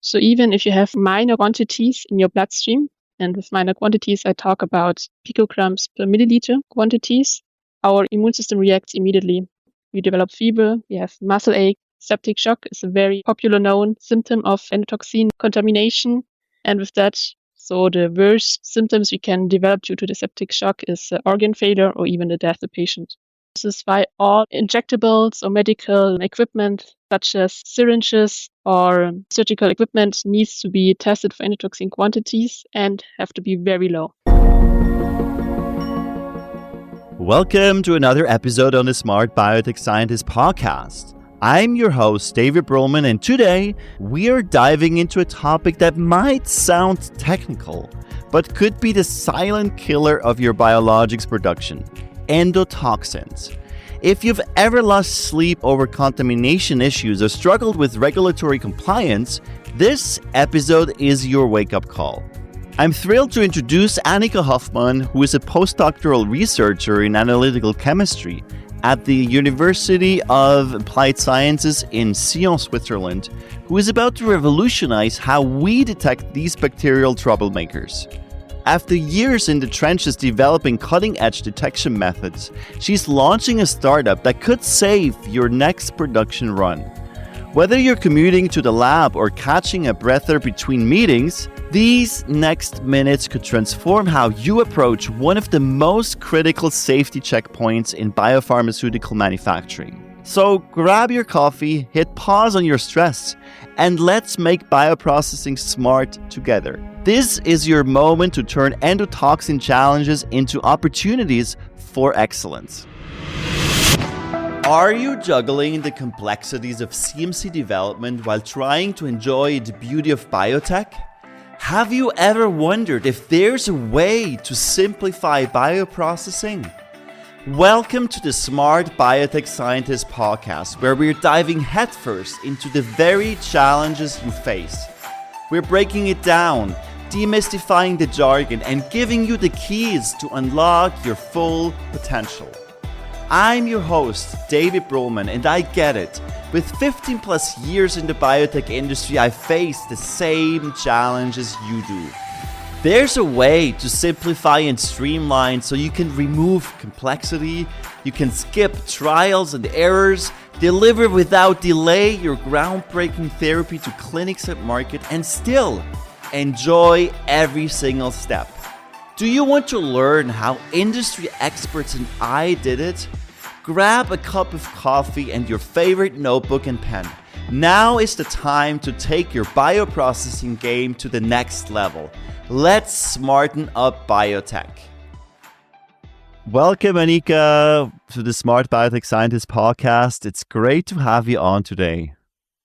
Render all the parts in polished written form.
So even if you have minor quantities in your bloodstream, and with minor quantities, I talk about picograms per milliliter quantities, our immune system reacts immediately. We develop fever, we have muscle ache. Septic shock is a very popular known symptom of endotoxin contamination. And with that, so the worst symptoms we can develop due to the septic shock is organ failure or even the death of the patient. This is why all injectables or medical equipment, such as syringes or surgical equipment, needs to be tested for endotoxin quantities and have to be very low. Welcome to another episode on the Smart Biotech Scientist podcast. I'm your host, David Brohlman, and today we are diving into a topic that might sound technical, but could be the silent killer of your biologics production: endotoxins. If you've ever lost sleep over contamination issues or struggled with regulatory compliance, this episode is your wake-up call. I'm thrilled to introduce Anika Hoffmann, who is a postdoctoral researcher in analytical chemistry at the University of Applied Sciences in Sion, Switzerland, who is about to revolutionize how we detect these bacterial troublemakers. After years in the trenches developing cutting-edge detection methods, she's launching a startup that could save your next production run. Whether you're commuting to the lab or catching a breather between meetings, these next minutes could transform how you approach one of the most critical safety checkpoints in biopharmaceutical manufacturing. So grab your coffee, hit pause on your stress, and let's make bioprocessing smart together. This is your moment to turn endotoxin challenges into opportunities for excellence. Are you juggling the complexities of CMC development while trying to enjoy the beauty of biotech? Have you ever wondered if there's a way to simplify bioprocessing? Welcome to the Smart Biotech Scientist podcast, where we're diving headfirst into the very challenges you face. We're breaking it down, demystifying the jargon, and giving you the keys to unlock your full potential. I'm your host, David Brohlman, and I get it. With 15 plus years in the biotech industry, I face the same challenges you do. There's a way to simplify and streamline so you can remove complexity, you can skip trials and errors, deliver without delay your groundbreaking therapy to clinics and market, and still enjoy every single step. Do you want to learn how industry experts and I did it? Grab a cup of coffee and your favorite notebook and pen. Now is the time to take your bioprocessing game to the next level. Let's smarten up biotech. Welcome, Anika, to the Smart Biotech Scientist podcast. It's great to have you on today.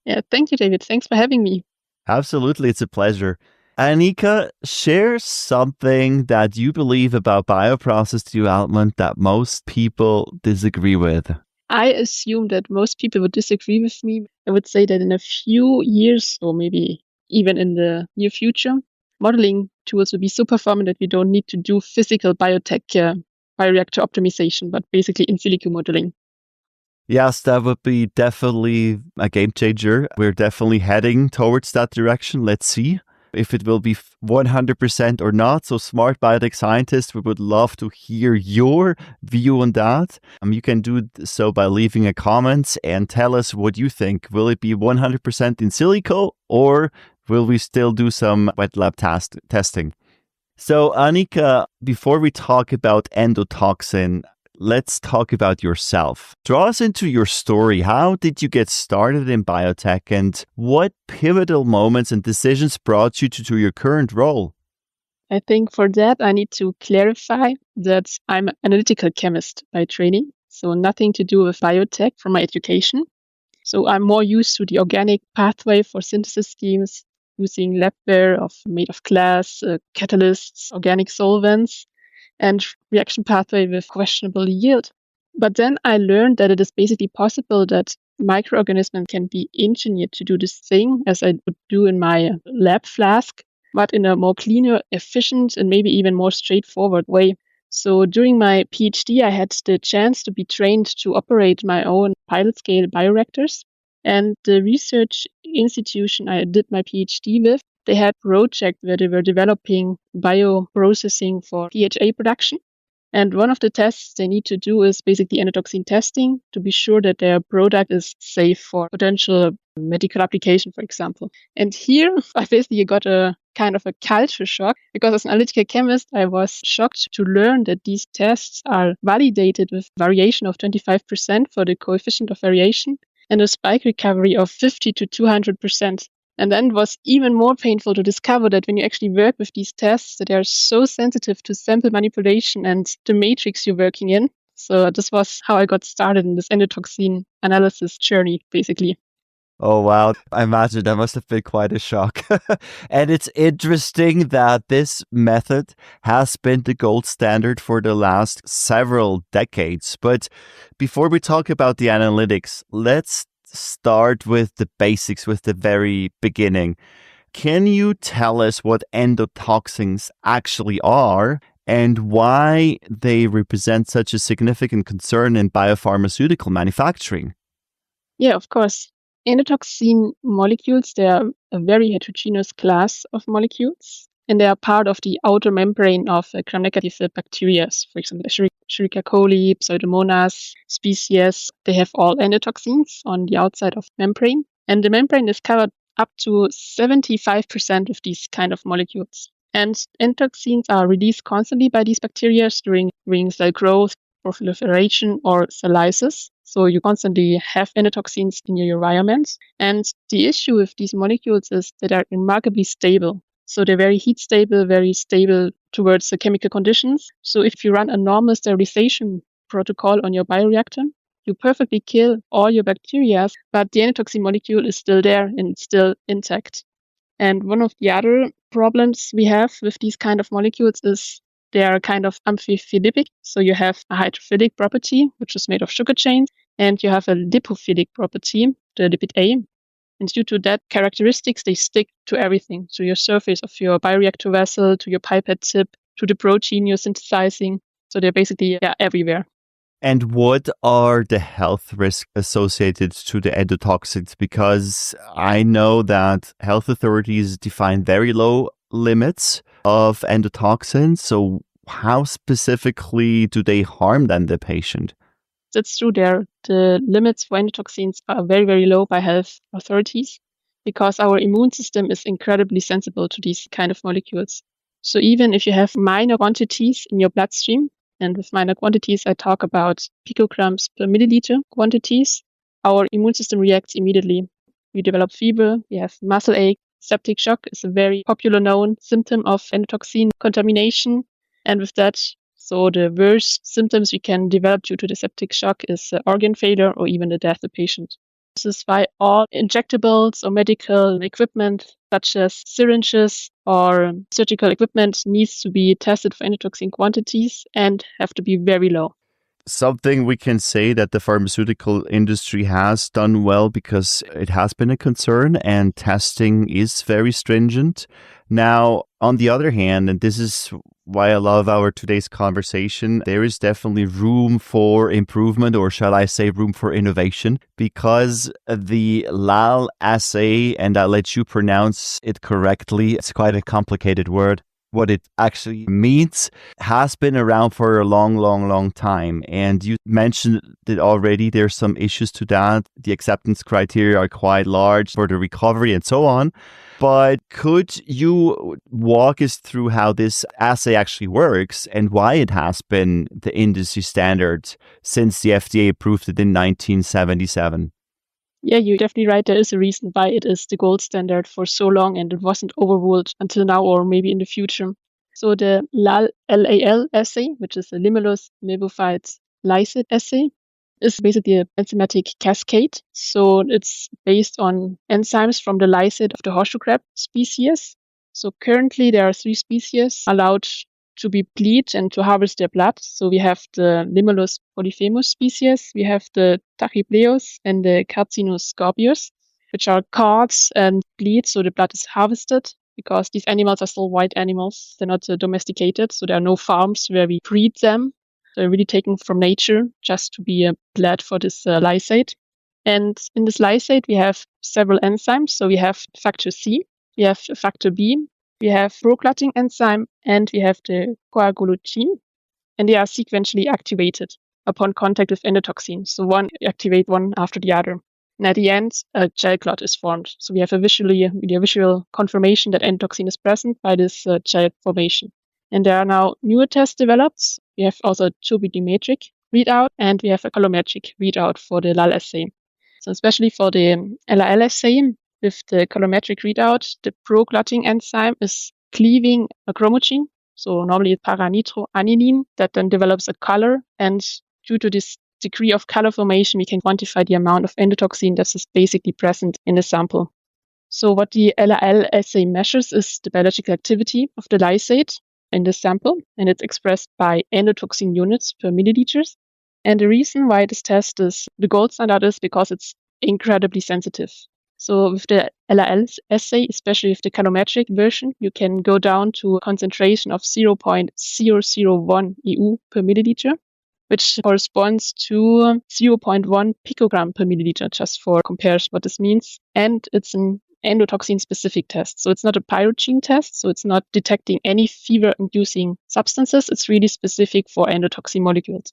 Yeah, thank you, David. Thanks for having me. Absolutely, it's a pleasure. Anika, share something that you believe about bioprocess development that most people disagree with. I assume that most people would disagree with me. I would say that in a few years, or maybe even in the near future, modeling tools will be so performant that we don't need to do physical biotech bioreactor optimization, but basically in silico modeling. Yes, that would be definitely a game changer. We're definitely heading towards that direction. Let's see if it will be 100% or not. So Smart Biotech Scientists, we would love to hear your view on that. You can do so by leaving a comment and tell us what you think. Will it be 100% in silico, or will we still do some wet lab testing? So Anika, before we talk about endotoxin, let's talk about yourself. Draw us into your story. How did you get started in biotech, and what pivotal moments and decisions brought you to your current role? I think for that, I need to clarify that I'm an analytical chemist by training, so nothing to do with biotech from my education. So I'm more used to the organic pathway for synthesis schemes, using labware made of glass, catalysts, organic solvents, and reaction pathway with questionable yield. But then I learned that it is basically possible that microorganisms can be engineered to do this thing as I would do in my lab flask, but in a more cleaner, efficient, and maybe even more straightforward way. So during my PhD, I had the chance to be trained to operate my own pilot scale bioreactors. And the research institution I did my PhD with, they had a project where they were developing bioprocessing for PHA production. And one of the tests they need to do is basically endotoxin testing to be sure that their product is safe for potential medical application, for example. And here I basically got a kind of a culture shock because as an analytical chemist, I was shocked to learn that these tests are validated with variation of 25% for the coefficient of variation and a spike recovery of 50 to 200%. And then it was even more painful to discover that when you actually work with these tests, that they are so sensitive to sample manipulation and the matrix you're working in. So this was how I got started in this endotoxin analysis journey, basically. Oh, wow. I imagine that must have been quite a shock. And it's interesting that this method has been the gold standard for the last several decades. But before we talk about the analytics, let's start with the basics, with the very beginning. Can you tell us what endotoxins actually are and why they represent such a significant concern in biopharmaceutical manufacturing? Yeah, of course. Endotoxin molecules, they are a very heterogeneous class of molecules, and they are part of the outer membrane of gram-negative bacteria. For example, Escherichia coli, Pseudomonas species, they have all endotoxins on the outside of the membrane. And the membrane is covered up to 75% of these kind of molecules. And endotoxins are released constantly by these bacteria during cell growth, proliferation, or cell lysis. So you constantly have endotoxins in your environment. And the issue with these molecules is that they're remarkably stable. So they're very heat stable, very stable towards the chemical conditions. So if you run a normal sterilization protocol on your bioreactor, you perfectly kill all your bacteria, but the endotoxin molecule is still there and it's still intact. And one of the other problems we have with these kind of molecules is they are kind of amphiphilic. So you have a hydrophilic property, which is made of sugar chains, and you have a lipophilic property, the lipid A. And due to that characteristics, they stick to everything, to your surface of your bioreactor vessel, to your pipette tip, to the protein you're synthesizing. So they're basically everywhere. And what are the health risks associated to the endotoxins? Because I know that health authorities define very low limits of endotoxins. So how specifically do they harm then the patient? That's true there. The limits for endotoxins are very, very low by health authorities because our immune system is incredibly sensible to these kind of molecules. So even if you have minor quantities in your bloodstream, and with minor quantities, I talk about picograms per milliliter quantities, our immune system reacts immediately. We develop fever, we have muscle ache. Septic shock is a very popular known symptom of endotoxin contamination. And with that, so the worst symptoms we can develop due to the septic shock is organ failure or even the death of the patient. This is why all injectables or medical equipment, such as syringes or surgical equipment, needs to be tested for endotoxin quantities and have to be very low. Something we can say that the pharmaceutical industry has done well because it has been a concern and testing is very stringent. Now, on the other hand, and this is why I love our today's conversation, there is definitely room for improvement, or shall I say room for innovation, because the LAL assay, and I'll let you pronounce it correctly, it's quite a complicated word, what it actually means, has been around for a long time. And you mentioned it already, there's some issues to that. The acceptance criteria are quite large for the recovery and so on. But could you walk us through how this assay actually works and why it has been the industry standard since the FDA approved it in 1977? Yeah, you're definitely right. There is a reason why it is the gold standard for so long and it wasn't overruled until now or maybe in the future. So the LAL assay, which is a limulus mebophytes lysate assay, is basically a enzymatic cascade. So it's based on enzymes from the lysate of the horseshoe crab species. So currently there are 3 species allowed to be bleached and to harvest their blood. So we have the Limulus polyphemus species, we have the Tachypleus and the Carcinus scorpius, which are caught and bleed, so the blood is harvested because these animals are still wild animals. They're not domesticated, so there are no farms where we breed them. They're really taken from nature just to be bled for this lysate. And in this lysate, we have several enzymes. So we have factor C, we have factor B, we have proclotting enzyme, and we have the coagulogene. And they are sequentially activated upon contact with endotoxin. So one activate one after the other. And at the end, a gel clot is formed. So we have a visual confirmation that endotoxin is present by this gel formation. And there are now newer tests developed. We have also a turbidimetric readout, and we have a colorimetric readout for the LAL assay. So especially for the LAL assay, with the colorimetric readout, the proclotting enzyme is cleaving a chromogen, so normally it's paranitroaniline, that then develops a color. And due to this degree of color formation, we can quantify the amount of endotoxin that is basically present in the sample. So what the LAL assay measures is the biological activity of the lysate in the sample, and it's expressed by endotoxin units per milliliters. And the reason why this test is the gold standard is because it's incredibly sensitive. So with the LAL assay, especially with the colorimetric version, you can go down to a concentration of 0.001 EU per milliliter, which corresponds to 0.1 picogram per milliliter, just for comparison what this means. And it's an endotoxin specific test. So it's not a pyrogene test. So it's not detecting any fever inducing substances. It's really specific for endotoxin molecules.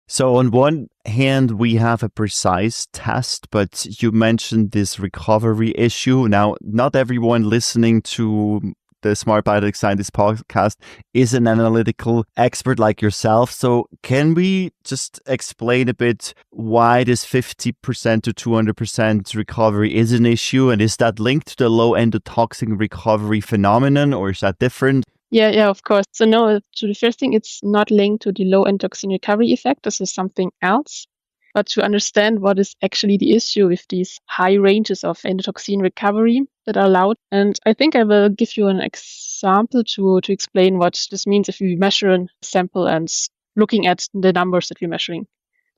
So on one hand, we have a precise test, but you mentioned this recovery issue. Now, not everyone listening to the Smart Biotech Scientist podcast is an analytical expert like yourself. So can we just explain a bit why this 50% to 200% recovery is an issue? And is that linked to the low endotoxin recovery phenomenon, or is that different? Yeah, of course. So no, to the first thing, it's not linked to the low endotoxin recovery effect. This is something else. But to understand what is actually the issue with these high ranges of endotoxin recovery that are allowed. And I think I will give you an example to explain what this means if we measure a sample and looking at the numbers that we're measuring.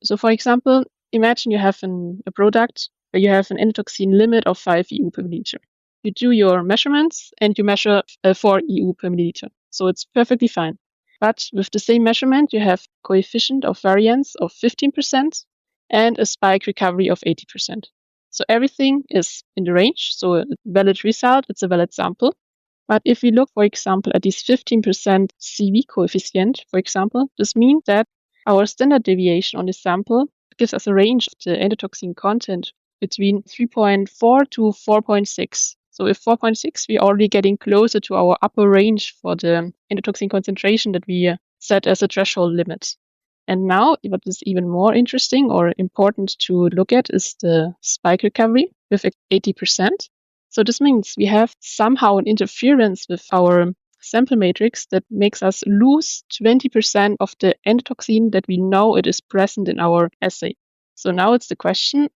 So for example, imagine you have a product where you have an endotoxin limit of 5 EU per milliliter. You do your measurements and you measure 4 EU per milliliter. So it's perfectly fine. But with the same measurement, you have coefficient of variance of 15% and a spike recovery of 80%. So everything is in the range. So a valid result, it's a valid sample. But if we look, for example, at this 15% CV coefficient, for example, this means that our standard deviation on this sample gives us a range of the endotoxin content between 3.4 to 4.6. So with 4.6, we're already getting closer to our upper range for the endotoxin concentration that we set as a threshold limit. And now what is even more interesting or important to look at is the spike recovery with 80%. So this means we have somehow an interference with our sample matrix that makes us lose 20% of the endotoxin that we know it is present in our assay. So now it's the question,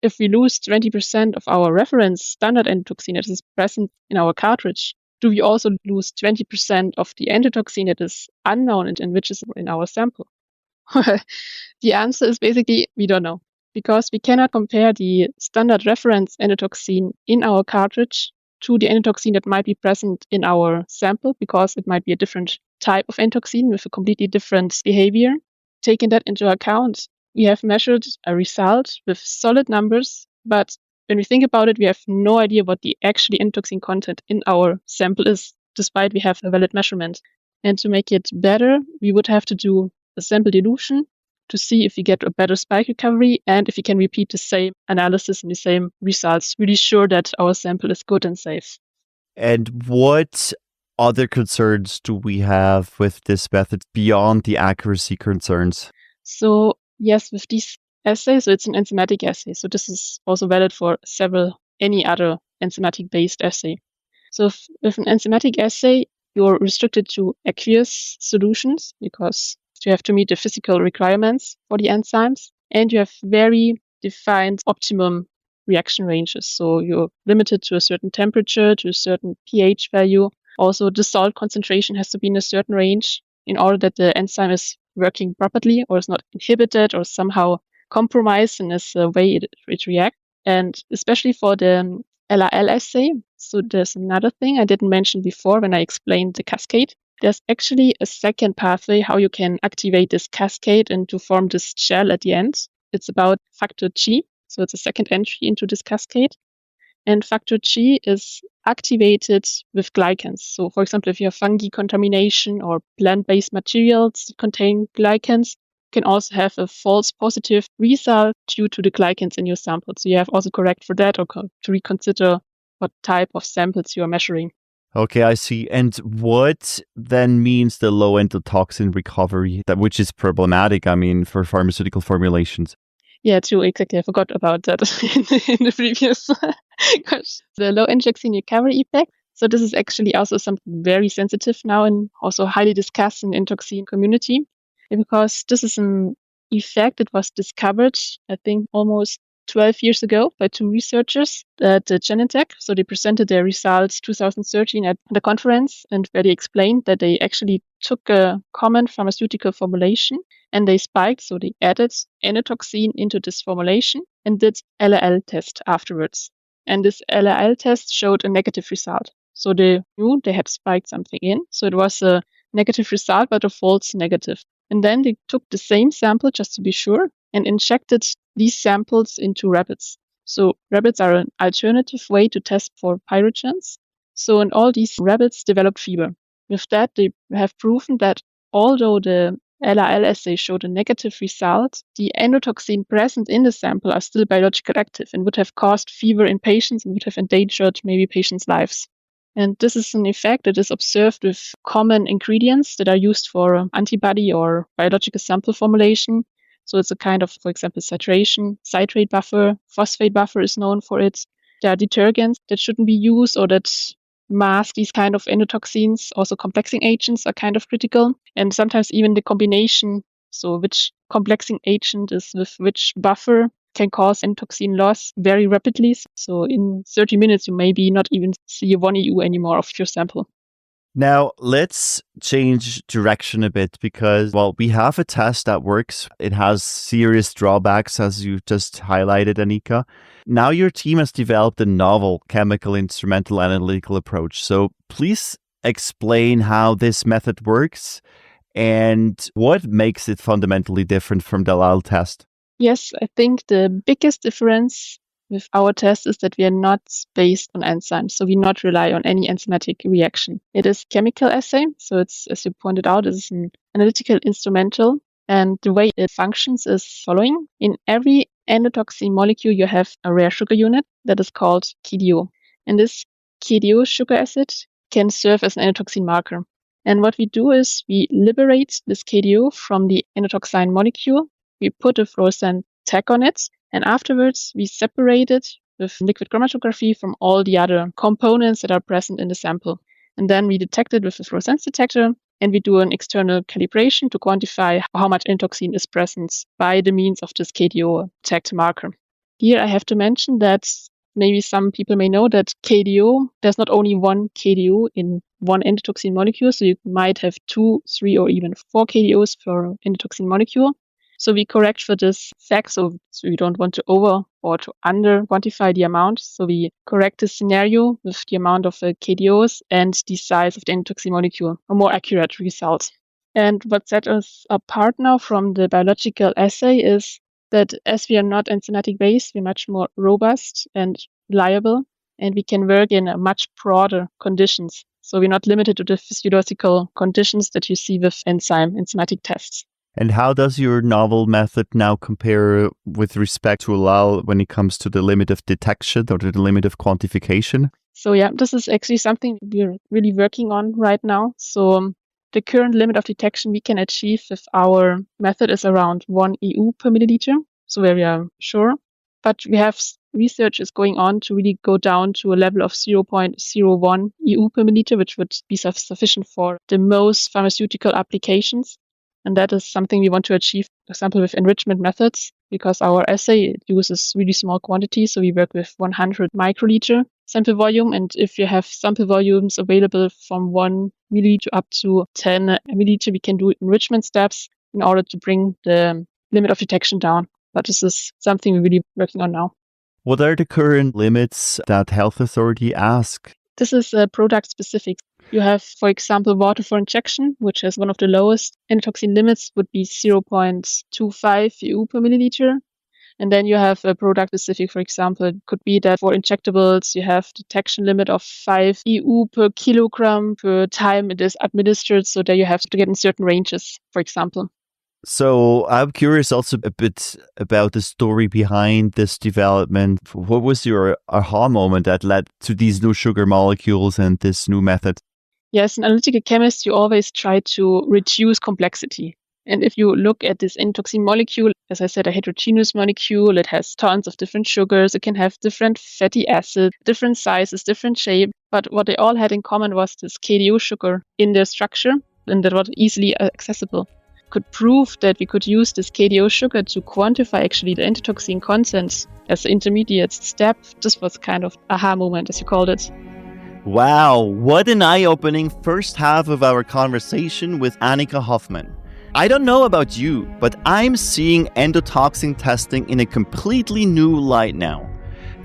if we lose 20% of our reference standard endotoxin that is present in our cartridge, do we also lose 20% of the endotoxin that is unknown and which is in our sample? The answer is basically we don't know, because we cannot compare the standard reference endotoxin in our cartridge to the endotoxin that might be present in our sample, because it might be a different type of endotoxin with a completely different behavior. Taking that into account, we have measured a result with solid numbers, but when we think about it, we have no idea what the actually endotoxin content in our sample is, despite we have a valid measurement. And to make it better, we would have to do a sample dilution to see if we get a better spike recovery and if we can repeat the same analysis and the same results, really sure that our sample is good and safe. And what other concerns do we have with this method beyond the accuracy concerns? So yes, with these assays, so it's an enzymatic assay. So this is also valid for any other enzymatic-based assay. So with an enzymatic assay, you're restricted to aqueous solutions because you have to meet the physical requirements for the enzymes, and you have very defined optimum reaction ranges. So you're limited to a certain temperature, to a certain pH value. Also, the salt concentration has to be in a certain range in order that the enzyme is working properly or is not inhibited or somehow compromised in this way it reacts. And especially for the LAL assay, so there's another thing I didn't mention before when I explained the cascade. There's actually a second pathway how you can activate this cascade and to form this gel at the end. It's about factor G. So it's a second entry into this cascade. And factor G is activated with glycans. So for example, if you have fungi contamination or plant-based materials that contain glycans, you can also have a false positive result due to the glycans in your sample. So you have also correct for that or to reconsider what type of samples you are measuring. Okay, I see. And what then means the low endotoxin recovery, which is problematic, for pharmaceutical formulations? Yeah, true, exactly. I forgot about that in the previous question. The low endotoxin recovery effect. So this is actually also something very sensitive now and also highly discussed in the endotoxin community, because this is an effect that was discovered, I think, almost 12 years ago by two researchers at Genentech. So they presented their results 2013 at the conference, and where they explained that they actually took a common pharmaceutical formulation and they spiked, so they added endotoxin into this formulation and did LAL test afterwards. And this LAL test showed a negative result. So they knew they had spiked something in. So it was a negative result, but a false negative. And then they took the same sample just to be sure and injected these samples into rabbits. So rabbits are an alternative way to test for pyrogens. So in all these rabbits developed fever. With that, they have proven that although the LAL assay showed a negative result, the endotoxin present in the sample are still biologically active and would have caused fever in patients and would have endangered maybe patients' lives. And this is an effect that is observed with common ingredients that are used for antibody or biological sample formulation. So it's a kind of, for example, citrate buffer, phosphate buffer is known for it. There are detergents that shouldn't be used or that mask these kind of endotoxins. Also complexing agents are kind of critical. And sometimes even the combination, so which complexing agent is with which buffer, can cause endotoxin loss very rapidly. So in 30 minutes, you maybe not even see 1 EU anymore of your sample. Now, let's change direction a bit because, we have a test that works. It has serious drawbacks, as you just highlighted, Anika. Now your team has developed a novel chemical instrumental analytical approach. So please explain how this method works and what makes it fundamentally different from the LAL test. Yes, I think the biggest difference with our test is that we are not based on enzymes. So we not rely on any enzymatic reaction. It is chemical assay. So it's, as you pointed out, it's an analytical instrumental. And the way it functions is following. In every endotoxin molecule, you have a rare sugar unit that is called KDO. And this KDO sugar acid can serve as an endotoxin marker. And what we do is we liberate this KDO from the endotoxin molecule. We put a fluorescent tag on it, and afterwards we separate it with liquid chromatography from all the other components that are present in the sample. And then we detect it with a fluorescence detector, and we do an external calibration to quantify how much endotoxin is present by the means of this KDO tagged marker. Here I have to mention that maybe some people may know that KDO, there's not only one KDO in one endotoxin molecule, so you might have 2, 3, or even 4 KDOs per endotoxin molecule. So we correct for this fact, so we don't want to over or to under quantify the amount. So we correct the scenario with the amount of KDOs and the size of the endotoxin molecule, a more accurate result. And what sets us apart now from the biological assay is that as we are not enzymatic based, we're much more robust and reliable, and we can work in a much broader conditions. So we're not limited to the physiological conditions that you see with enzymatic tests. And how does your novel method now compare with respect to LAL when it comes to the limit of detection or the limit of quantification? So yeah, this is actually something we're really working on right now. So the current limit of detection we can achieve with our method is around 1 EU per milliliter. So where we are sure. But we have research is going on to really go down to a level of 0.01 EU per milliliter, which would be sufficient for the most pharmaceutical applications. And that is something we want to achieve, for example, with enrichment methods, because our assay uses really small quantities. So we work with 100 microliter sample volume. And if you have sample volumes available from 1 milliliter up to 10 milliliter, we can do enrichment steps in order to bring the limit of detection down. But this is something we're really working on now. What are the current limits that health authority ask? This is product specific. You have, for example, water for injection, which has one of the lowest endotoxin limits, would be 0.25 EU per milliliter. And then you have a product specific, for example, it could be that for injectables, you have detection limit of 5 EU per kilogram per time it is administered. So that you have to get in certain ranges, for example. So I'm curious also a bit about the story behind this development. What was your aha moment that led to these new sugar molecules and this new method? Yes, in analytical chemistry, you always try to reduce complexity. And if you look at this endotoxin molecule, as I said, a heterogeneous molecule, it has tons of different sugars. It can have different fatty acids, different sizes, different shape. But what they all had in common was this KDO sugar in their structure, and that was easily accessible. Could prove that we could use this KDO sugar to quantify actually the endotoxin content as the intermediate step. This was kind of aha moment, as you called it. Wow, what an eye-opening first half of our conversation with Anika Hoffmann. I don't know about you, but I'm seeing endotoxin testing in a completely new light now.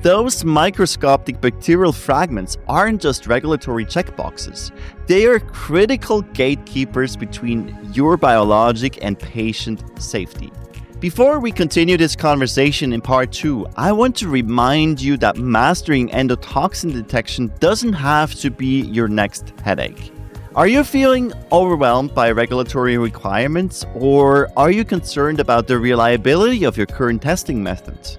Those microscopic bacterial fragments aren't just regulatory checkboxes. They are critical gatekeepers between your biologic and patient safety. Before we continue this conversation in part 2, I want to remind you that mastering endotoxin detection doesn't have to be your next headache. Are you feeling overwhelmed by regulatory requirements, or are you concerned about the reliability of your current testing methods?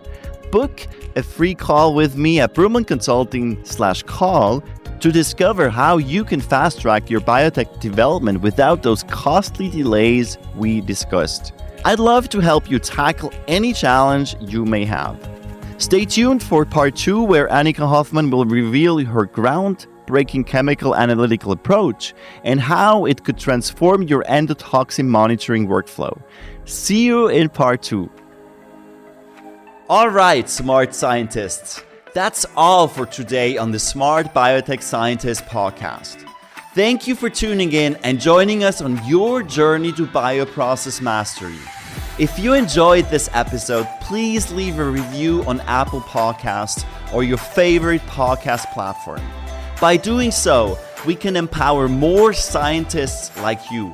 Book a free call with me at Bruman Consulting/call to discover how you can fast-track your biotech development without those costly delays we discussed. I'd love to help you tackle any challenge you may have. Stay tuned for part 2, where Anika Hoffmann will reveal her groundbreaking chemical analytical approach and how it could transform your endotoxin monitoring workflow. See you in part 2. All right, smart scientists. That's all for today on the Smart Biotech Scientist podcast. Thank you for tuning in and joining us on your journey to bioprocess mastery. If you enjoyed this episode, please leave a review on Apple Podcasts or your favorite podcast platform. By doing so, we can empower more scientists like you.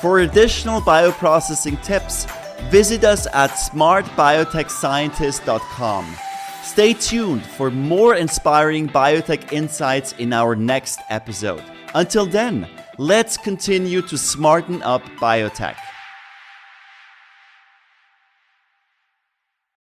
For additional bioprocessing tips, visit us at smartbiotechscientist.com. Stay tuned for more inspiring biotech insights in our next episode. Until then, let's continue to smarten up biotech.